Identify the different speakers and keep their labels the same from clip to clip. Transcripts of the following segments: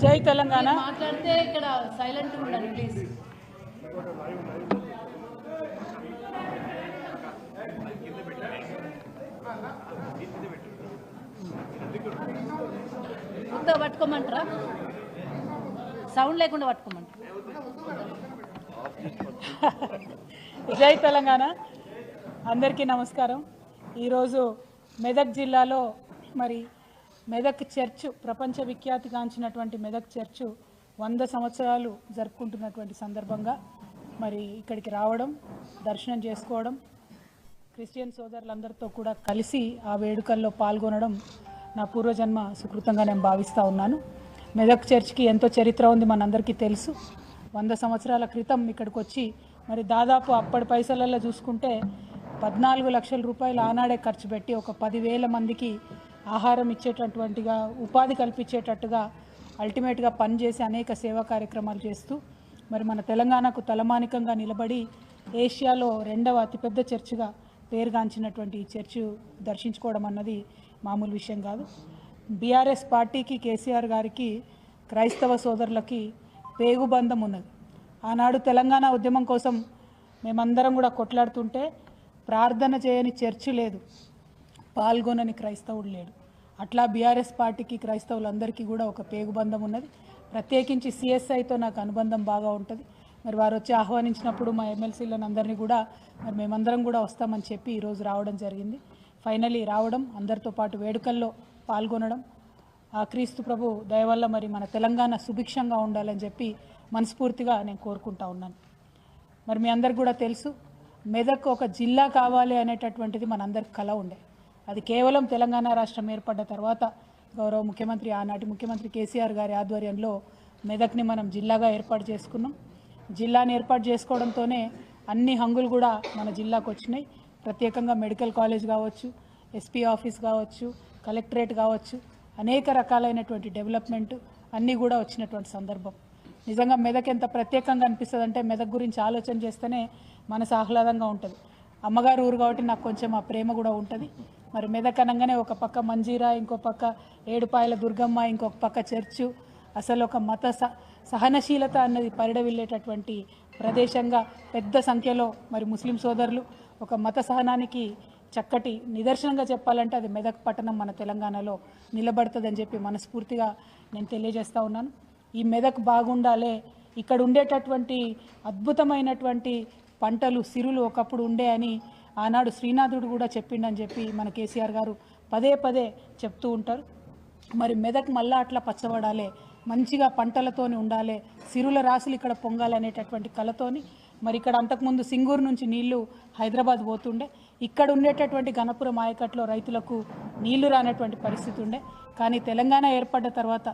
Speaker 1: జై తెలంగాణ.
Speaker 2: మాట్లాడితే ఇక్కడ సైలెంట్ ఉండండి ప్లీజ్. ముందు పట్టుకోమంటారా? సౌండ్ లేకుండా పట్టుకోమంటారా?
Speaker 1: జై తెలంగాణ. అందరికీ నమస్కారం. ఈరోజు మెదక్ జిల్లాలో మరి మెదక్ చర్చ్ ప్రపంచ విఖ్యాతిగాంచినటువంటి మెదక్ చర్చ్ 100 సంవత్సరాలు జరుపుకుంటున్నటువంటి సందర్భంగా మరి ఇక్కడికి రావడం, దర్శనం చేసుకోవడం, క్రిస్టియన్ సోదరులందరితో కూడా కలిసి ఆ వేడుకల్లో పాల్గొనడం నా పూర్వజన్మ సుకృతంగా నేను భావిస్తూ ఉన్నాను. మెదక్ చర్చ్కి ఎంతో చరిత్ర ఉంది, మనందరికీ తెలుసు. 100 సంవత్సరాల క్రితం ఇక్కడికి వచ్చి మరి దాదాపు అప్పటి పైసలలో చూసుకుంటే 14 లక్షల రూపాయలు ఆనాడే ఖర్చు పెట్టి ఒక 10,000 మందికి ఆహారం ఇచ్చేటటువంటిగా, ఉపాధి కల్పించేటట్టుగా అల్టిమేట్గా పనిచేసి అనేక సేవా కార్యక్రమాలు చేస్తూ మరి మన తెలంగాణకు తలమానికంగా నిలబడి ఏషియాలో 2వ అతిపెద్ద చర్చిగా పేరుగాంచినటువంటి ఈ చర్చ్ దర్శించుకోవడం అన్నది మామూలు విషయం కాదు. బీఆర్ఎస్ పార్టీకి, కేసీఆర్ గారికి, క్రైస్తవ సోదరులకి పేగుబంధం ఉన్నది. ఆనాడు తెలంగాణ ఉద్యమం కోసం మేమందరం కూడా కొట్లాడుతుంటే ప్రార్థన చేయని చర్చి లేదు, పాల్గొనని క్రైస్తవుడు లేడు. అట్లా బీఆర్ఎస్ పార్టీకి, క్రైస్తవులందరికీ కూడా ఒక పేగుబంధం ఉన్నది. ప్రత్యేకించి సిఎస్ఐతో నాకు అనుబంధం బాగా ఉంటుంది. మరి వారు వచ్చి ఆహ్వానించినప్పుడు మా ఎమ్మెల్సీలను అందరినీ కూడా మరి మేమందరం కూడా వస్తామని చెప్పి ఈరోజు రావడం జరిగింది. ఫైనలీ రావడం, అందరితో పాటు వేడుకల్లో పాల్గొనడం, ఆ క్రీస్తు ప్రభు దయ వల్ల మరి మన తెలంగాణ సుభిక్షంగా ఉండాలని చెప్పి మనస్ఫూర్తిగా నేను కోరుకుంటా ఉన్నాను. మరి మీ అందరికి కూడా తెలుసు, మెదక్ ఒక జిల్లా కావాలి అనేటటువంటిది మనందరికి కల ఉండే. అది కేవలం తెలంగాణ రాష్ట్రం ఏర్పడ్డ తర్వాత గౌరవ ముఖ్యమంత్రి, ఆనాటి ముఖ్యమంత్రి కేసీఆర్ గారి ఆధ్వర్యంలో మెదక్ని మనం జిల్లాగా ఏర్పాటు చేసుకున్నాం. జిల్లాని ఏర్పాటు చేసుకోవడంతోనే అన్ని హంగులు కూడా మన జిల్లాకు వచ్చినాయి. ప్రత్యేకంగా మెడికల్ కాలేజ్ కావచ్చు, ఎస్పీ ఆఫీస్ కావచ్చు, కలెక్టరేట్ కావచ్చు, అనేక రకాలైనటువంటి డెవలప్మెంట్ అన్నీ కూడా వచ్చినటువంటి సందర్భం. నిజంగా మెదక్ ఎంత ప్రత్యేకంగా అనిపిస్తుంది అంటే, మెదక్ గురించి ఆలోచన చేస్తేనే మనసు ఆహ్లాదంగా ఉంటుంది. అమ్మగారు ఊరు కాబట్టి నాకు కొంచెం ఆ ప్రేమ కూడా ఉంటుంది. మరి మెదక్ అనగానే ఒక పక్క మంజీరా, ఇంకో పక్క ఏడుపాయల దుర్గమ్మ, ఇంకొక పక్క చర్చు, అసలు ఒక మత సహనశీలత అన్నది పరిడవిల్లేటటువంటి ప్రదేశంగా పెద్ద సంఖ్యలో మరి ముస్లిం సోదరులు ఒక మత సహనానికి చక్కటి నిదర్శనంగా చెప్పాలంటే అది మెదక్ పట్టణం మన తెలంగాణలో నిలబడుతుందని చెప్పి మనస్ఫూర్తిగా నేను తెలియజేస్తూ ఉన్నాను. ఈ మెదక్ బాగుండాలే, ఇక్కడ ఉండేటటువంటి అద్భుతమైనటువంటి పంటలు, సిరులు ఒకప్పుడు ఉండే అని ఆనాడు శ్రీనాథుడు కూడా చెప్పిండని చెప్పి మన కేసీఆర్ గారు పదే పదే చెప్తూ ఉంటారు. మరి మెదక్ మళ్ళా అట్లా పచ్చబడాలి, మంచిగా పంటలతోని ఉండాలి, సిరుల రాసులు ఇక్కడ పొంగాలనేటటువంటి కళతోని మరి ఇక్కడ అంతకుముందు సింగూరు నుంచి నీళ్లు హైదరాబాద్ పోతుండే, ఇక్కడ ఉండేటటువంటి గణపురం ఆయకట్లో రైతులకు నీళ్లు రానటువంటి పరిస్థితి ఉండే. కానీ తెలంగాణ ఏర్పడ్డ తర్వాత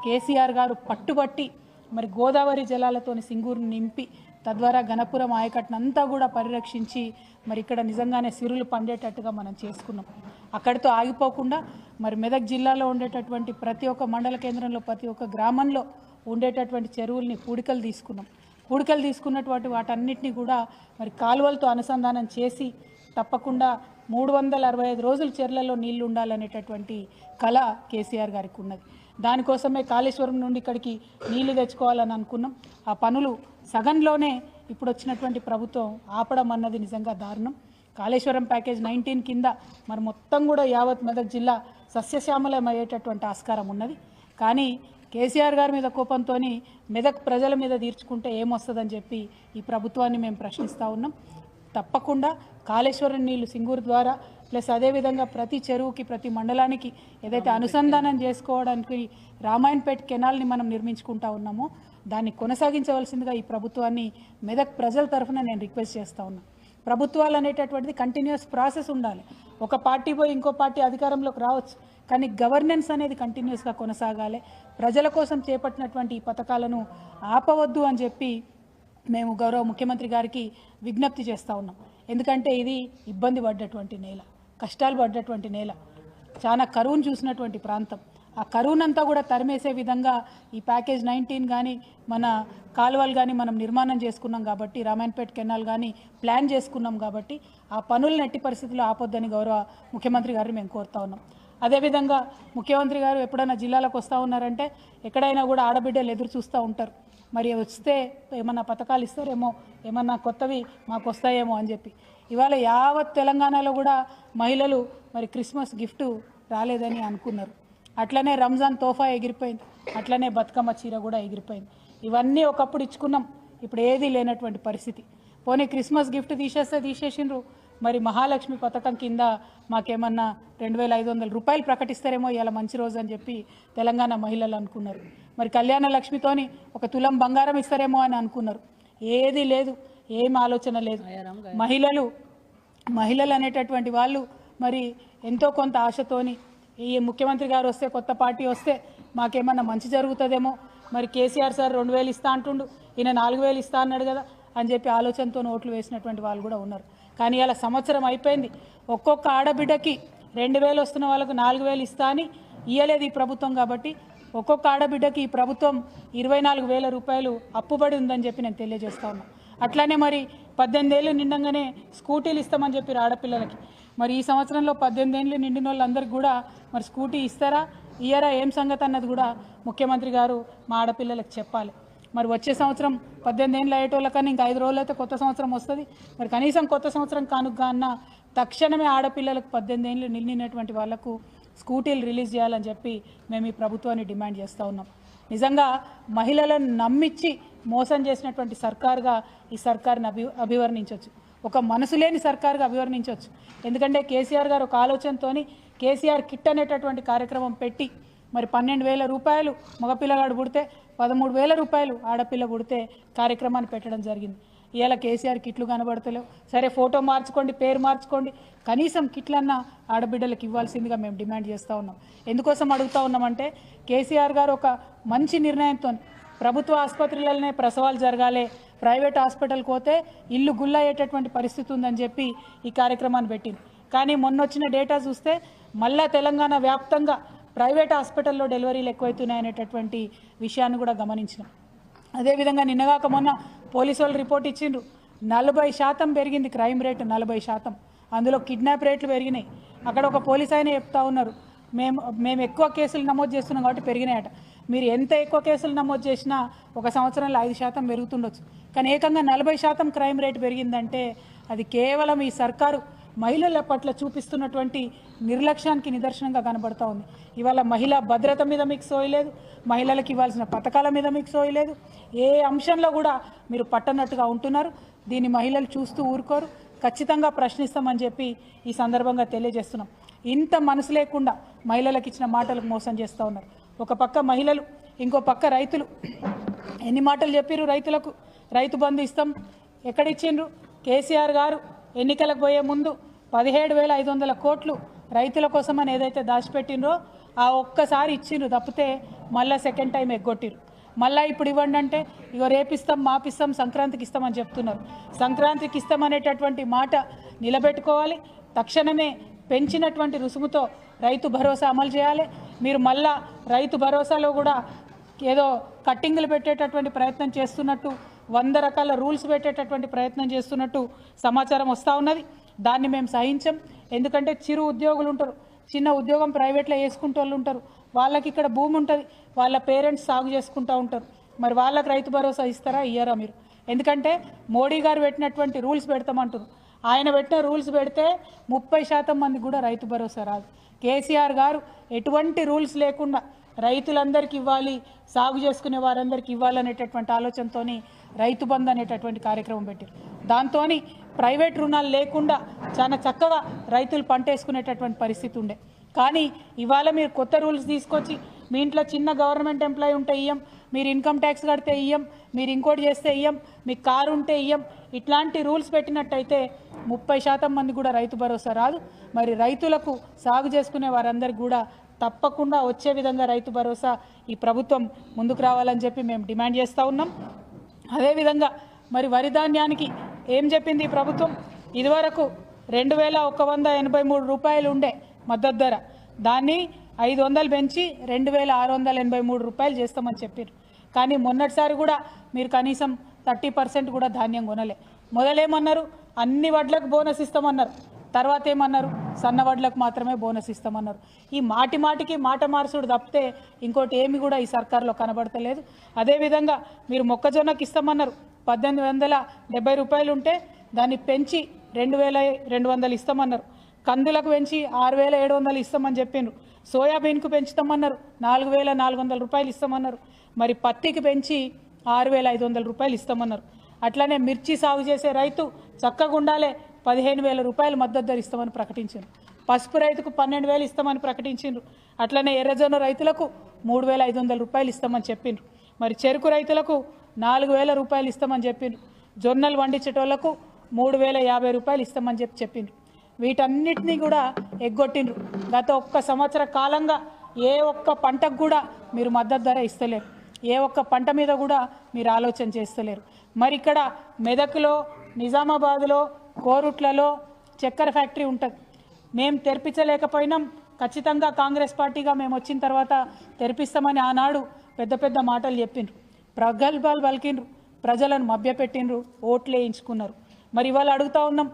Speaker 1: కేసీఆర్ గారు పట్టుబట్టి మరి గోదావరి జలాలతోని సింగూరుని నింపి తద్వారా గణపురం ఆయకట్టునంతా కూడా పరిరక్షించి మరి ఇక్కడ నిజంగానే సిరులు పండేటట్టుగా మనం చేసుకున్నాం. అక్కడితో ఆగిపోకుండా మరి మెదక్ జిల్లాలో ఉండేటటువంటి ప్రతి ఒక్క మండల కేంద్రంలో, ప్రతి ఒక్క గ్రామంలో ఉండేటటువంటి చెరువుల్ని పూడికలు తీసుకున్నాం. పూడికలు తీసుకున్నటువంటి వాటన్నిటిని కూడా మరి కాలువలతో అనుసంధానం చేసి తప్పకుండా 365 రోజులు చెర్లలో నీళ్లు ఉండాలనేటటువంటి కళ కేసీఆర్ గారికి ఉన్నది. దానికోసమే కాళేశ్వరం నుండి ఇక్కడికి నీళ్లు తెచ్చుకోవాలని అనుకున్నాం. ఆ పనులు సగంలోనే ఇప్పుడు వచ్చినటువంటి ప్రభుత్వం ఆపడం అన్నది నిజంగా దారుణం. కాళేశ్వరం ప్యాకేజ్ 19 కింద మరి మొత్తం కూడా యావత్ మెదక్ జిల్లా సస్యశ్యామలం అయ్యేటటువంటి ఆస్కారం ఉన్నది. కానీ కేసీఆర్ గారి మీద కోపంతో మెదక్ ప్రజల మీద తీర్చుకుంటే ఏమొస్తుందని చెప్పి ఈ ప్రభుత్వాన్ని మేము ప్రశ్నిస్తూ ఉన్నాం. తప్పకుండా కాళేశ్వరం నీళ్లు సింగూరు ద్వారా ప్లస్ అదేవిధంగా ప్రతి చెరువుకి, ప్రతి మండలానికి ఏదైతే అనుసంధానం చేసుకోవడానికి రామాయణపేట కెనాల్ని మనం నిర్మించుకుంటా ఉన్నామో దాన్ని కొనసాగించవలసిందిగా ఈ ప్రభుత్వాన్ని మెదక్ ప్రజల తరఫున నేను రిక్వెస్ట్ చేస్తూ ఉన్నాను. ప్రభుత్వాలు అనేటటువంటిది కంటిన్యూస్ ప్రాసెస్ ఉండాలి. ఒక పార్టీ పోయి ఇంకో పార్టీ అధికారంలోకి రావచ్చు, కానీ గవర్నెన్స్ అనేది కంటిన్యూస్గా కొనసాగాలి. ప్రజల కోసం చేపట్టినటువంటి ఈ పథకాలను ఆపవద్దు అని చెప్పి మేము గౌరవ ముఖ్యమంత్రి గారికి విజ్ఞప్తి చేస్తూ ఉన్నాం. ఎందుకంటే ఇది ఇబ్బంది పడ్డటువంటి నేల, కష్టాలు పడ్డటువంటి నేల, చాలా కరువును చూసినటువంటి ప్రాంతం. ఆ కరువునంతా కూడా తరిమేసే విధంగా ఈ ప్యాకేజ్ 19 కానీ మన కాలువలు కానీ మనం నిర్మాణం చేసుకున్నాం కాబట్టి, రామాయణపేట కెనాల్ కానీ ప్లాన్ చేసుకున్నాం కాబట్టి ఆ పనులను ఎట్టి పరిస్థితుల్లో ఆపొద్దని గౌరవ ముఖ్యమంత్రి గారిని మేము కోరుతా ఉన్నాం. అదేవిధంగా ముఖ్యమంత్రి గారు ఎప్పుడైనా జిల్లాలకు వస్తూ ఉన్నారంటే ఎక్కడైనా కూడా ఆడబిడ్డలు ఎదురు చూస్తూ ఉంటారు. మరి వస్తే ఏమన్నా పథకాలు ఇస్తారేమో, ఏమన్నా కొత్తవి మాకు వస్తాయేమో అని చెప్పి. ఇవాళ యావత్ తెలంగాణలో కూడా మహిళలు మరి క్రిస్మస్ గిఫ్ట్ రాలేదని అనుకున్నారు. అట్లనే రంజాన్ తోఫా ఎగిరిపోయింది, అట్లనే బతుకమ్మ చీర కూడా ఎగిరిపోయింది. ఇవన్నీ ఒకప్పుడు ఇచ్చుకున్నాం, ఇప్పుడు ఏదీ లేనటువంటి పరిస్థితి. పోనీ క్రిస్మస్ గిఫ్ట్ తీసేసిండ్రు, మరి మహాలక్ష్మి పథకం కింద మాకేమన్నా 2500 రూపాయలు ప్రకటిస్తారేమో ఇవాళ మంచి రోజు అని చెప్పి తెలంగాణ మహిళలు అనుకున్నారు. మరి కళ్యాణ లక్ష్మితోని 1 తులం బంగారం ఇస్తారేమో అని అనుకున్నారు. ఏదీ లేదు, ఏం ఆలోచన లేదు. మహిళలు అనేటటువంటి వాళ్ళు మరి ఎంతో కొంత ఆశతోని ఈ ముఖ్యమంత్రి గారు వస్తే, కొత్త పార్టీ వస్తే మాకేమన్నా మంచి జరుగుతుందేమో, మరి కేసీఆర్ సార్ 2000 ఇస్తా అంటుండు, ఈయన 4000 ఇస్తా అన్నాడు కదా అని చెప్పి ఆలోచనతో ఓట్లు వేసినటువంటి వాళ్ళు కూడా ఉన్నారు. కానీ ఇలా సంవత్సరం అయిపోయింది, ఒక్కొక్క ఆడబిడ్డకి 2000 వస్తున్న వాళ్ళకు 4000 ఇస్తా అని ఇయ్యలేదు ఈ ప్రభుత్వం. కాబట్టి ఒక్కొక్క ఆడబిడ్డకి ఈ ప్రభుత్వం 24,000 రూపాయలు అప్పుబడి ఉందని చెప్పి నేను తెలియజేస్తా ఉన్నా. అట్లానే మరి 18 ఏళ్ళు నిండంగానే స్కూటీలు ఇస్తామని చెప్పి ఆడపిల్లలకి, మరి ఈ సంవత్సరంలో 18 ఏళ్ళు నిండిన వాళ్ళందరికీ కూడా మరి స్కూటీ ఇస్తారా ఇయ్యరా ఏం సంగతి అన్నది కూడా ముఖ్యమంత్రి గారు మా ఆడపిల్లలకు చెప్పాలి. మరి వచ్చే సంవత్సరం 18 ఏళ్ళు అయ్యేటోళ్ళకన్నా ఇంకా 5 రోజులు అయితే కొత్త సంవత్సరం వస్తుంది. మరి కనీసం కొత్త సంవత్సరం కానుక అన్న తక్షణమే ఆడపిల్లలకు 18 ఏళ్ళు నిండినటువంటి వాళ్లకు స్కూటీలు రిలీజ్ చేయాలని చెప్పి మేము ఈ ప్రభుత్వాన్ని డిమాండ్ చేస్తూ ఉన్నాం. నిజంగా మహిళలను నమ్మించి మోసం చేసినటువంటి సర్కారుగా ఈ సర్కారుని అభివర్ణించవచ్చు, ఒక మనసు లేని సర్కారుగా అభివర్ణించవచ్చు. ఎందుకంటే కేసీఆర్ గారు ఒక ఆలోచనతోని కేసీఆర్ కిట్ అనేటటువంటి కార్యక్రమం పెట్టి మరి 12,000 రూపాయలు మగపిల్లగాడు పుడితే 13,000 రూపాయలు ఆడపిల్ల పుడితే కార్యక్రమాన్ని పెట్టడం జరిగింది. ఇవాళ కేసీఆర్ కిట్లు కనబడతలేవు. సరే ఫోటో మార్చుకోండి, పేరు మార్చుకోండి, కనీసం కిట్లన్నా ఆడబిడ్డలకు ఇవ్వాల్సిందిగా మేము డిమాండ్ చేస్తూ ఉన్నాం. ఎందుకోసం అడుగుతూ ఉన్నామంటే కేసీఆర్ గారు ఒక మంచి నిర్ణయంతో ప్రభుత్వ ఆసుపత్రులలోనే ప్రసవాలు జరగాలి, ప్రైవేట్ హాస్పిటల్కి పోతే ఇల్లు గుల్లయ్యేటటువంటి పరిస్థితి ఉందని చెప్పి ఈ కార్యక్రమాన్ని పెట్టింది. కానీ మొన్నొచ్చిన డేటా చూస్తే మళ్ళా తెలంగాణ వ్యాప్తంగా ప్రైవేట్ హాస్పిటల్లో డెలివరీలు ఎక్కువైతున్నాయనేటటువంటి విషయాన్ని కూడా గమనించినాం. అదేవిధంగా నిన్నగాక మొన్న పోలీసు వాళ్ళు రిపోర్ట్ ఇచ్చిండ్రు, 40% పెరిగింది క్రైమ్ రేటు, 40%. అందులో కిడ్నాప్ రేట్లు పెరిగినాయి. అక్కడ ఒక పోలీస్ ఆయన చెప్తా ఉన్నారు, మేము ఎక్కువ కేసులు నమోదు చేస్తున్నాం కాబట్టి పెరిగినాయట. మీరు ఎంత ఎక్కువ కేసులు నమోదు చేసినా ఒక సంవత్సరంలో 5% పెరుగుతుండొచ్చు, కానీ ఏకంగా 40% క్రైమ్ రేటు పెరిగిందంటే అది కేవలం ఈ సర్కారు మహిళల పట్ల చూపిస్తున్నటువంటి నిర్లక్ష్యానికి నిదర్శనంగా కనబడుతూ ఉంది. ఇవాళ మహిళా భద్రత మీద మీకు సోయలేదు, మహిళలకు ఇవ్వాల్సిన పథకాల మీద మీకు సోయలేదు, ఏ అంశంలో కూడా మీరు పట్టనట్టుగా ఉంటున్నారు. దీన్ని మహిళలు చూస్తూ ఊరుకోరు, ఖచ్చితంగా ప్రశ్నిస్తామని చెప్పి ఈ సందర్భంగా తెలియజేస్తున్నాం. ఇంత మనసు లేకుండా మహిళలకు ఇచ్చిన మాటలకు మోసం చేస్తూ ఉన్నారు. ఒక పక్క మహిళలు, ఇంకో పక్క రైతులు. ఎన్ని మాటలు చెప్పారు రైతులకు, రైతు బంధు ఇస్తాం, ఎక్కడిచ్చిండ్రు? కేసీఆర్ గారు ఎన్నికలకు పోయే ముందు 17,500 కోట్లు రైతుల కోసమని ఏదైతే దాచిపెట్టినరో ఆ ఒక్కసారి ఇచ్చిండ్రు తప్పితే మళ్ళీ సెకండ్ టైం ఎగ్గొట్టిరు. మళ్ళీ ఇప్పుడు ఇవ్వండి అంటే ఇగో రేపిస్తాం, మాపిస్తాం, సంక్రాంతికి ఇస్తామని చెప్తున్నారు. సంక్రాంతికి ఇస్తామనేటటువంటి మాట నిలబెట్టుకోవాలి. తక్షణమే పెంచినటువంటి రుసుముతో రైతు భరోసా అమలు చేయాలి. మీరు మళ్ళా రైతు భరోసాలో కూడా ఏదో కట్టింగులు పెట్టేటటువంటి ప్రయత్నం చేస్తున్నట్టు, 100 రకాల రూల్స్ పెట్టేటటువంటి ప్రయత్నం చేస్తున్నట్టు సమాచారం వస్తూ ఉన్నది. దాన్ని మేము సహించం. ఎందుకంటే చిరు ఉద్యోగులు ఉంటారు, చిన్న ఉద్యోగం ప్రైవేట్లో వేసుకుంటూ వాళ్ళు ఉంటారు, వాళ్ళకి ఇక్కడ భూమి ఉంటుంది, వాళ్ళ పేరెంట్స్ సాగు చేసుకుంటూ ఉంటారు. మరి వాళ్ళకి రైతు భరోసా ఇస్తారా ఇయ్యరా మీరు? ఎందుకంటే మోడీ గారు పెట్టినటువంటి రూల్స్ పెడతామంటారు. ఆయన పెట్టిన రూల్స్ పెడితే 30% మందికి కూడా రైతు భరోసా రాదు. కేసీఆర్ గారు ఎటువంటి రూల్స్ లేకుండా రైతులందరికీ ఇవ్వాలి, సాగు చేసుకునే వారందరికీ ఇవ్వాలనేటటువంటి ఆలోచనతో రైతు బంధు అనేటటువంటి కార్యక్రమం పెట్టారు. దాంతో ప్రైవేట్ రుణాలు లేకుండా చాలా చక్కగా రైతులు పంట వేసుకునేటటువంటి పరిస్థితి ఉండే. కానీ ఇవాళ మీరు కొత్త రూల్స్ తీసుకొచ్చి మీ ఇంట్లో చిన్న గవర్నమెంట్ ఎంప్లాయీ ఉంటే ఇయ్యం, మీరు ఇన్కమ్ ట్యాక్స్ కడితే ఇయ్యం, మీరు ఇంకోటి చేస్తే ఇయ్యం, మీకు కారు ఉంటే ఇయ్యం, ఇట్లాంటి రూల్స్ పెట్టినట్టయితే 30% మంది కూడా రైతు భరోసా రాదు. మరి రైతులకు సాగు చేసుకునే వారందరికీ కూడా తప్పకుండా వచ్చే విధంగా రైతు భరోసా ఈ ప్రభుత్వం ముందుకు రావాలని చెప్పి మేము డిమాండ్ చేస్తూ ఉన్నాం. అదేవిధంగా మరి వరి ధాన్యానికి ఏం చెప్పింది ఈ ప్రభుత్వం? ఇదివరకు 2,183 రూపాయలు ఉండే మద్దతు ధర, దాన్ని 500 పెంచి 2,683 రూపాయలు చేస్తామని చెప్పారు. కానీ మొన్నటిసారి కూడా మీరు కనీసం 30% కూడా ధాన్యం కొనలే. మొదలేమన్నారు? అన్ని వడ్లకు బోనస్ ఇస్తామన్నారు. తర్వాత ఏమన్నారు, సన్నవడ్లకు మాత్రమే బోనస్ ఇస్తామన్నారు. ఈ మాటికి మాట మార్చుడు తప్పితే ఇంకోటి ఏమి కూడా ఈ సర్కార్లో కనబడతలేదు. అదేవిధంగా మీరు మొక్కజొన్నకి ఇస్తామన్నారు, 1870 రూపాయలు ఉంటే దాన్ని పెంచి 2200 ఇస్తామన్నారు. కందులకు పెంచి 6700 ఇస్తామని చెప్పిండ్రు. సోయాబీన్కు పెంచుతామన్నారు, 4400 రూపాయలు ఇస్తామన్నారు. మరి పత్తికి పెంచి 6500 రూపాయలు ఇస్తామన్నారు. అట్లనే మిర్చి సాగు చేసే రైతు చక్కగా ఉండాలి, 15000 రూపాయలు మద్దతు ధర ఇస్తామని ప్రకటించారు. పసుపు రైతుకు 12000 ఇస్తామని ప్రకటించారు. అట్లనే ఎర్రజొన్న రైతులకు 3500 రూపాయలు ఇస్తామని చెప్పిండ్రు. మరి చెరుకు రైతులకు 4000 రూపాయలు ఇస్తామని చెప్పిండ్రు. జొన్నలు వండించేటోళ్లకు 3050 రూపాయలు ఇస్తామని చెప్పిండ్రు. వీటన్నిటినీ కూడా ఎగ్గొట్టిండ్రు. గత ఒక్క సంవత్సర కాలంగా ఏ ఒక్క పంటకు కూడా మీరు మద్దతు ధర ఇస్తలేరు, ఏ ఒక్క పంట మీద కూడా మీరు ఆలోచన చేస్తలేరు. మరి ఇక్కడ మెదక్లో, నిజామాబాద్లో, కోరుట్లలో చక్కెర ఫ్యాక్టరీ ఉంటుంది. మేము తెరిపించలేకపోయినాం, ఖచ్చితంగా కాంగ్రెస్ పార్టీగా మేము వచ్చిన తర్వాత తెరిపిస్తామని ఆనాడు పెద్ద పెద్ద మాటలు చెప్పిండ్రు, ప్రగల్భాలు పలికిండ్రు, ప్రజలను మభ్యపెట్టిండ్రు, ఓట్లు వేయించుకున్నారు. మరి ఇవాళ అడుగుతా ఉన్నాం,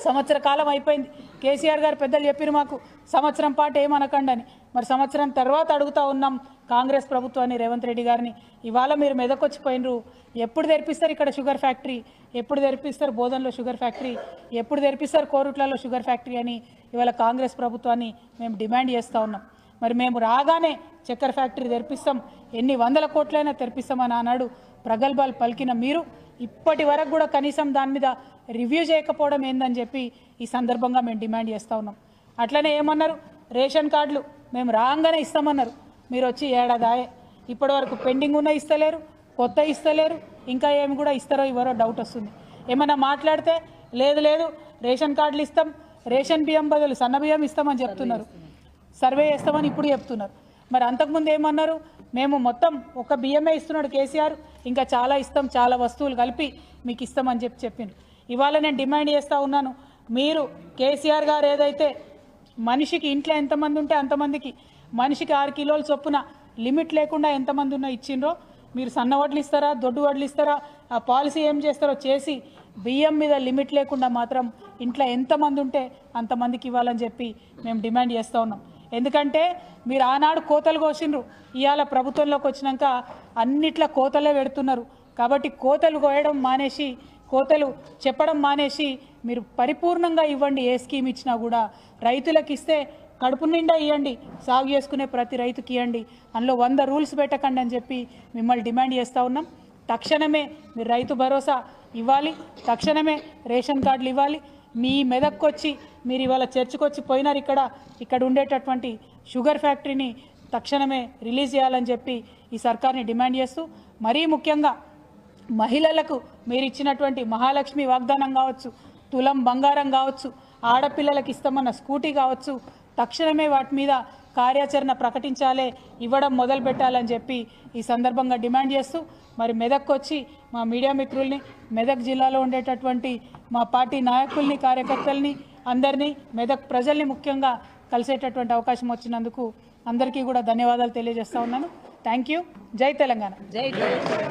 Speaker 1: సంవత్సర కాలం అయిపోయింది. కేసీఆర్ గారు పెద్దలు చెప్పారు మాకు సంవత్సరం పాటు ఏమనకండి అని. మరి సంవత్సరం తర్వాత అడుగుతా ఉన్నాం కాంగ్రెస్ ప్రభుత్వాన్ని, రేవంత్ రెడ్డి గారిని, ఇవాళ మీరు మెదకొచ్చిపోయినరు, ఎప్పుడు తెరిపిస్తారు ఇక్కడ షుగర్ ఫ్యాక్టరీ, ఎప్పుడు తెరిపిస్తారు బోధన్లో షుగర్ ఫ్యాక్టరీ, ఎప్పుడు తెరిపిస్తారు కోరుట్లలో షుగర్ ఫ్యాక్టరీ అని ఇవాళ కాంగ్రెస్ ప్రభుత్వాన్ని మేము డిమాండ్ చేస్తూ ఉన్నాం. మరి మేము రాగానే చక్కెర ఫ్యాక్టరీ తెరిపిస్తాం, ఎన్ని 100 కోట్లైనా తెరిపిస్తామని ఆనాడు ప్రగల్భాలు పలికిన మీరు ఇప్పటి వరకు కూడా కనీసం దాని మీద రివ్యూ చేయకపోవడం ఏందని చెప్పి ఈ సందర్భంగా మేము డిమాండ్ చేస్తూ ఉన్నాం. అట్లనే ఏమన్నారు, రేషన్ కార్డులు మేము రాగానే ఇస్తామన్నారు. మీరు వచ్చి ఏడాదాయే ఇప్పటి వరకు పెండింగ్ ఉన్న ఇస్తలేరు, కొత్త ఇస్తలేరు, ఇంకా ఏమి కూడా ఇస్తారో ఇవ్వరో డౌట్ వస్తుంది. ఏమన్నా మాట్లాడితే లేదు రేషన్ కార్డులు ఇస్తాం, రేషన్ బియ్యం బదులు సన్న బియ్యం ఇస్తామని చెప్తున్నారు, సర్వే చేస్తామని ఇప్పుడు చెప్తున్నారు. మరి అంతకుముందు ఏమన్నారు, మేము మొత్తం ఒక బియ్యమే ఇస్తున్నాడు కేసీఆర్, ఇంకా చాలా ఇస్తాం, చాలా వస్తువులు కలిపి మీకు ఇస్తామని చెప్పిండ్రు. ఇవాళ నేను డిమాండ్ చేస్తూ ఉన్నాను, మీరు కేసీఆర్ గారు ఏదైతే మనిషికి ఇంట్లో ఎంతమంది ఉంటే అంతమందికి మనిషికి 6 కిలోల చొప్పున లిమిట్ లేకుండా ఎంతమంది ఉన్నా ఇచ్చిండ్రో, మీరు సన్న వడ్లు ఇస్తారా, దొడ్డు వడ్లు ఇస్తారా, ఆ పాలసీ ఏం చేస్తారో చేసి బియ్యం మీద లిమిట్ లేకుండా మాత్రం ఇంట్లో ఎంతమంది ఉంటే అంతమందికి ఇవ్వాలని చెప్పి మేము డిమాండ్ చేస్తూ ఉన్నాం. ఎందుకంటే మీరు ఆనాడు కోతలు కోసిండ్రు, ఇవాళ ప్రభుత్వంలోకి వచ్చినాక అన్నిట్లా కోతలే పెడుతున్నారు. కాబట్టి కోతలు కోయడం మానేసి, కోతలు చెప్పడం మానేసి మీరు పరిపూర్ణంగా ఇవ్వండి. ఏ స్కీమ్ ఇచ్చినా కూడా రైతులకు ఇస్తే కడుపు నిండా ఇవ్వండి, సాగు చేసుకునే ప్రతి రైతుకి ఇవ్వండి, అందులో 100 రూల్స్ పెట్టకండి అని చెప్పి మిమ్మల్ని డిమాండ్ చేస్తూ ఉన్నాం. తక్షణమే మీరు రైతు భరోసా ఇవ్వాలి, తక్షణమే రేషన్ కార్డులు ఇవ్వాలి. మీ మెదక్కు వచ్చి మీరు ఇవాళ చర్చకు వచ్చి పోయినారు, ఇక్కడ ఉండేటటువంటి షుగర్ ఫ్యాక్టరీని తక్షణమే రిలీజ్ చేయాలని చెప్పి ఈ సర్కార్ని డిమాండ్ చేస్తూ, మరీ ముఖ్యంగా మహిళలకు మీరు ఇచ్చినటువంటి మహాలక్ష్మి వాగ్దానం కావచ్చు, తులం బంగారం కావచ్చు, ఆడపిల్లలకు ఇస్తామన్న స్కూటీ కావచ్చు, తక్షణమే వాటి మీద కార్యాచరణ ప్రకటించాలి, ఇవ్వడం మొదలు పెట్టాలని చెప్పి ఈ సందర్భంగా డిమాండ్ చేస్తూ, మరి మెదక్కు వచ్చి మా మీడియా మిత్రుల్ని, మెదక్ జిల్లాలో ఉండేటటువంటి మా పార్టీ నాయకుల్ని, కార్యకర్తల్ని, అందరినీ, మెదక్ ప్రజల్ని ముఖ్యంగా కలిసేటటువంటి అవకాశం వచ్చినందుకు అందరికీ కూడా ధన్యవాదాలు తెలియజేస్తా ఉన్నాను. Thank you. జై తెలంగాణ.
Speaker 2: జై తెలంగాణ.